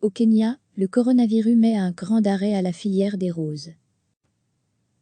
Au Kenya, le coronavirus met un grand arrêt à la filière des roses.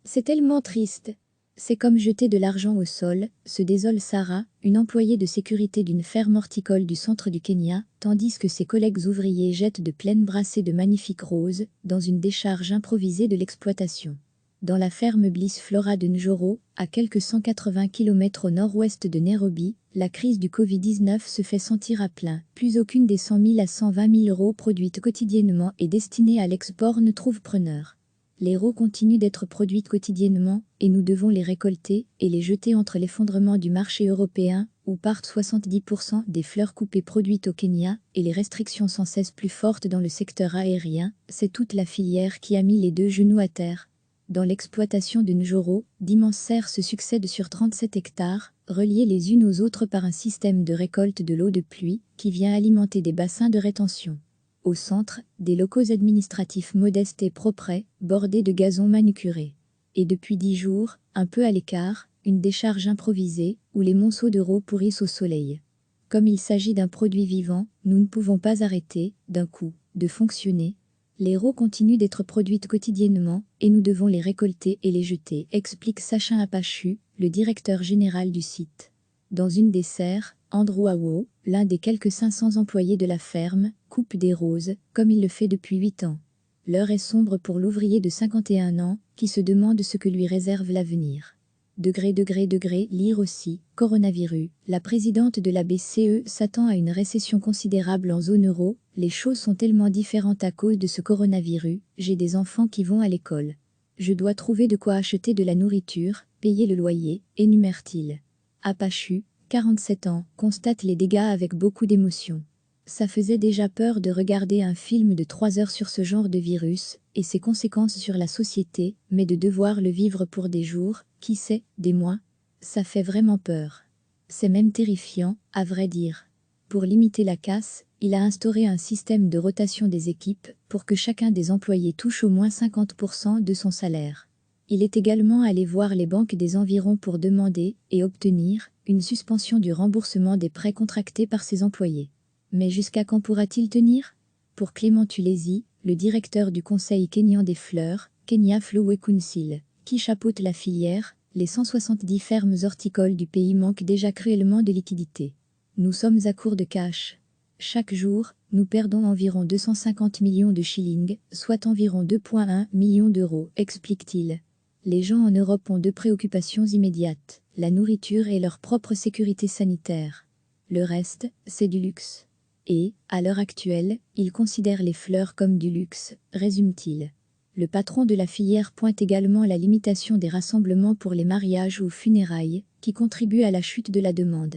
C'est tellement triste. C'est comme jeter de l'argent au sol, se désole Sarah, une employée de sécurité d'une ferme horticole du centre du Kenya, tandis que ses collègues ouvriers jettent de pleines brassées de magnifiques roses dans une décharge improvisée de l'exploitation. Dans la ferme Bliss Flora de Njoro, à quelques 180 km au nord-ouest de Nairobi, la crise du Covid-19 se fait sentir à plein. Plus aucune des 100 000 à 120 000 euros produites quotidiennement et destinées à l'export ne trouve preneur. Les rots continuent d'être produites quotidiennement et nous devons les récolter et les jeter entre l'effondrement du marché européen, où partent 70% des fleurs coupées produites au Kenya, et les restrictions sans cesse plus fortes dans le secteur aérien. C'est toute la filière qui a mis les deux genoux à terre. Dans l'exploitation de Njoro, d'immenses serres se succèdent sur 37 hectares, reliées les unes aux autres par un système de récolte de l'eau de pluie qui vient alimenter des bassins de rétention. Au centre, des locaux administratifs modestes et propres, bordés de gazon manucuré. Et depuis 10 jours, un peu à l'écart, une décharge improvisée, où les monceaux de rots pourrissent au soleil. Comme il s'agit d'un produit vivant, nous ne pouvons pas arrêter, d'un coup, de fonctionner. Les rots continuent d'être produites quotidiennement, et nous devons les récolter et les jeter, explique Sachin Apachu, le directeur général du site. Dans une des serres, Andrew Awo, l'un des quelques 500 employés de la ferme, coupe des roses, comme il le fait depuis 8 ans. L'heure est sombre pour l'ouvrier de 51 ans, qui se demande ce que lui réserve l'avenir. Lire aussi, coronavirus. La présidente de la BCE s'attend à une récession considérable en zone euro. Les choses sont tellement différentes à cause de ce coronavirus. J'ai des enfants qui vont à l'école. Je dois trouver de quoi acheter de la nourriture, payer le loyer, énumère-t-il. Apachu, 47 ans, constate les dégâts avec beaucoup d'émotion. Ça faisait déjà peur de regarder un film de 3 heures sur ce genre de virus et ses conséquences sur la société, mais de devoir le vivre pour des jours, qui sait, des mois, ça fait vraiment peur. C'est même terrifiant, à vrai dire. Pour limiter la casse, il a instauré un système de rotation des équipes pour que chacun des employés touche au moins 50% de son salaire. Il est également allé voir les banques des environs pour demander et obtenir une suspension du remboursement des prêts contractés par ses employés. Mais jusqu'à quand pourra-t-il tenir? Pour Clément Tulesi, le directeur du Conseil kényan des fleurs, Kenya Flower Council, qui chapeaute la filière, les 170 fermes horticoles du pays manquent déjà cruellement de liquidités. Nous sommes à court de cash. Chaque jour, nous perdons environ 250 millions de shillings, soit environ 2,1 millions d'euros, explique-t-il. Les gens en Europe ont deux préoccupations immédiates, la nourriture et leur propre sécurité sanitaire. Le reste, c'est du luxe. Et, à l'heure actuelle, ils considèrent les fleurs comme du luxe, résume-t-il. Le patron de la filière pointe également la limitation des rassemblements pour les mariages ou funérailles, qui contribue à la chute de la demande.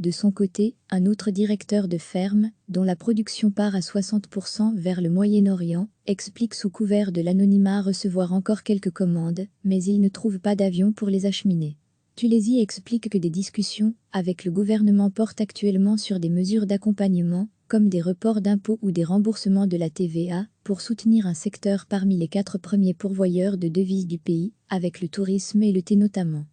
De son côté, un autre directeur de ferme, dont la production part à 60% vers le Moyen-Orient, explique sous couvert de l'anonymat recevoir encore quelques commandes, mais il ne trouve pas d'avion pour les acheminer. Tulesi explique que des discussions avec le gouvernement portent actuellement sur des mesures d'accompagnement, comme des reports d'impôts ou des remboursements de la TVA, pour soutenir un secteur parmi les 4 premiers pourvoyeurs de devises du pays, avec le tourisme et le thé notamment.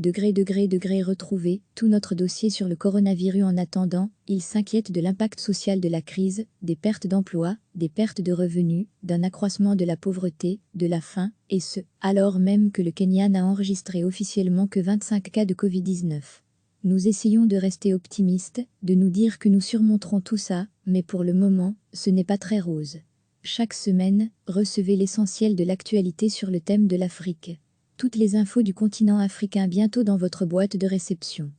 Retrouver tout notre dossier sur le coronavirus. En attendant, il s'inquiète de l'impact social de la crise, des pertes d'emplois, des pertes de revenus, d'un accroissement de la pauvreté, de la faim, et ce, alors même que le Kenya n'a enregistré officiellement que 25 cas de Covid-19. Nous essayons de rester optimistes, de nous dire que nous surmonterons tout ça, mais pour le moment, ce n'est pas très rose. Chaque semaine, recevez l'essentiel de l'actualité sur le thème de l'Afrique. Toutes les infos du continent africain bientôt dans votre boîte de réception.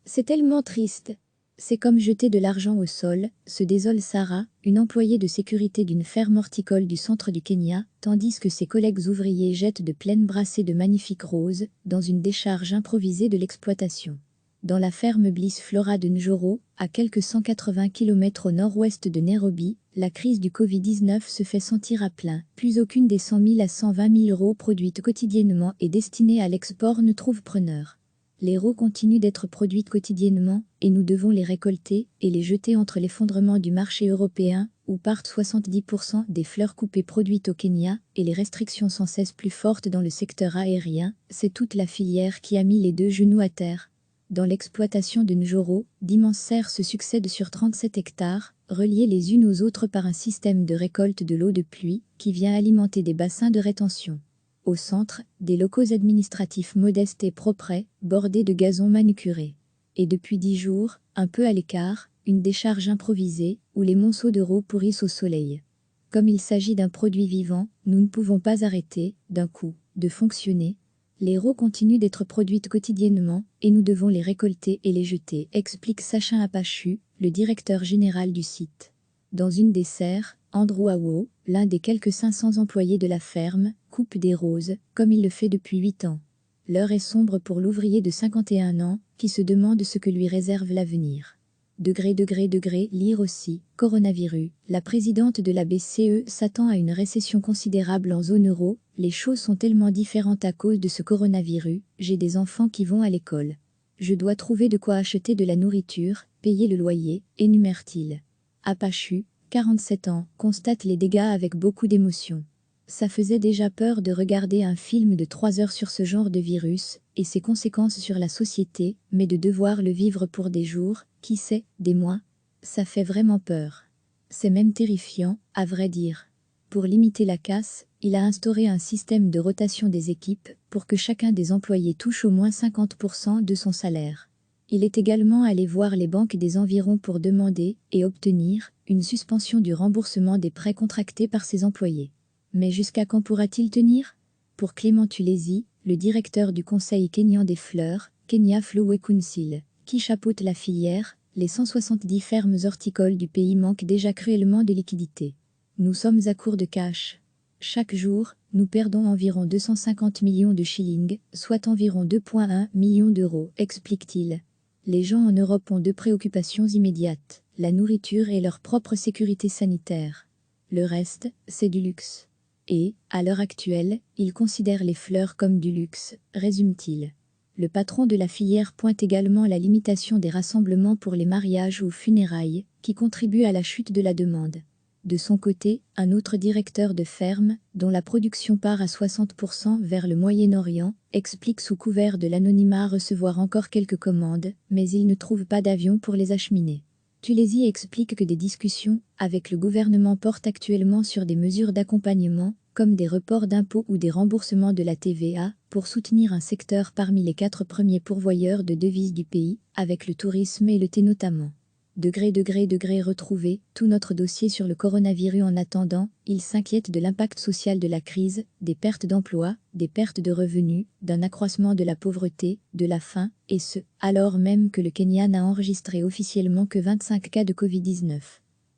C'est tellement triste. C'est comme jeter de l'argent au sol, se désole Sarah, une employée de sécurité d'une ferme horticole du centre du Kenya, tandis que ses collègues ouvriers jettent de pleines brassées de magnifiques roses dans une décharge improvisée de l'exploitation. Dans la ferme Bliss Flora de Njoro, à quelques 180 km au nord-ouest de Nairobi, la crise du Covid-19 se fait sentir à plein. Plus aucune des 100 000 à 120 000 euros produites quotidiennement et destinées à l'export ne trouve preneur. Les rots continuent d'être produites quotidiennement, et nous devons les récolter et les jeter entre l'effondrement du marché européen, où partent 70% des fleurs coupées produites au Kenya, et les restrictions sans cesse plus fortes dans le secteur aérien. C'est toute la filière qui a mis les deux genoux à terre. Dans l'exploitation de Njoro, d'immenses serres se succèdent sur 37 hectares, reliées les unes aux autres par un système de récolte de l'eau de pluie qui vient alimenter des bassins de rétention. Au centre, des locaux administratifs modestes et propres, bordés de gazon manucuré. Et depuis 10 jours, un peu à l'écart, une décharge improvisée où les monceaux de roue pourrissent au soleil. Comme il s'agit d'un produit vivant, nous ne pouvons pas arrêter, d'un coup, de fonctionner. Les rots continuent d'être produites quotidiennement et nous devons les récolter et les jeter, explique Sachin Apachu, le directeur général du site. Dans une des serres, Andrew Awo, l'un des quelques 500 employés de la ferme, coupe des roses, comme il le fait depuis 8 ans. L'heure est sombre pour l'ouvrier de 51 ans, qui se demande ce que lui réserve l'avenir. Lire aussi, coronavirus, la présidente de la BCE s'attend à une récession considérable en zone euro, les choses sont tellement différentes à cause de ce coronavirus, j'ai des enfants qui vont à l'école. Je dois trouver de quoi acheter de la nourriture, payer le loyer, énumère-t-il. Apachu, 47 ans, constate les dégâts avec beaucoup d'émotion. Ça faisait déjà peur de regarder un film de 3 heures sur ce genre de virus et ses conséquences sur la société, mais de devoir le vivre pour des jours, qui sait, des mois, ça fait vraiment peur. C'est même terrifiant, à vrai dire. Pour limiter la casse, il a instauré un système de rotation des équipes pour que chacun des employés touche au moins 50% de son salaire. Il est également allé voir les banques des environs pour demander et obtenir une suspension du remboursement des prêts contractés par ses employés. Mais jusqu'à quand pourra-t-il tenir? Pour Clément Tulesi, le directeur du Conseil kényan des fleurs, Kenya Flower Council, qui chapeaute la filière, les 170 fermes horticoles du pays manquent déjà cruellement de liquidités. Nous sommes à court de cash. Chaque jour, nous perdons environ 250 millions de shillings, soit environ 2,1 millions d'euros, explique-t-il. Les gens en Europe ont deux préoccupations immédiates, la nourriture et leur propre sécurité sanitaire. Le reste, c'est du luxe. Et, à l'heure actuelle, ils considèrent les fleurs comme du luxe, résume-t-il. Le patron de la filière pointe également la limitation des rassemblements pour les mariages ou funérailles, qui contribue à la chute de la demande. De son côté, un autre directeur de ferme, dont la production part à 60% vers le Moyen-Orient, explique sous couvert de l'anonymat recevoir encore quelques commandes, mais il ne trouve pas d'avion pour les acheminer. Tulesi explique que des discussions avec le gouvernement portent actuellement sur des mesures d'accompagnement, comme des reports d'impôts ou des remboursements de la TVA, pour soutenir un secteur parmi les 4 premiers pourvoyeurs de devises du pays, avec le tourisme et le thé notamment. Retrouver tout notre dossier sur le coronavirus. En attendant, il s'inquiète de l'impact social de la crise, des pertes d'emplois, des pertes de revenus, d'un accroissement de la pauvreté, de la faim, et ce, alors même que le Kenya n'a enregistré officiellement que 25 cas de Covid-19.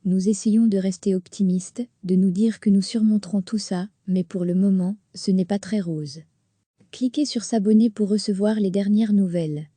Nous essayons de rester optimistes, de nous dire que nous surmonterons tout ça, mais pour le moment, ce n'est pas très rose. Cliquez sur s'abonner pour recevoir les dernières nouvelles.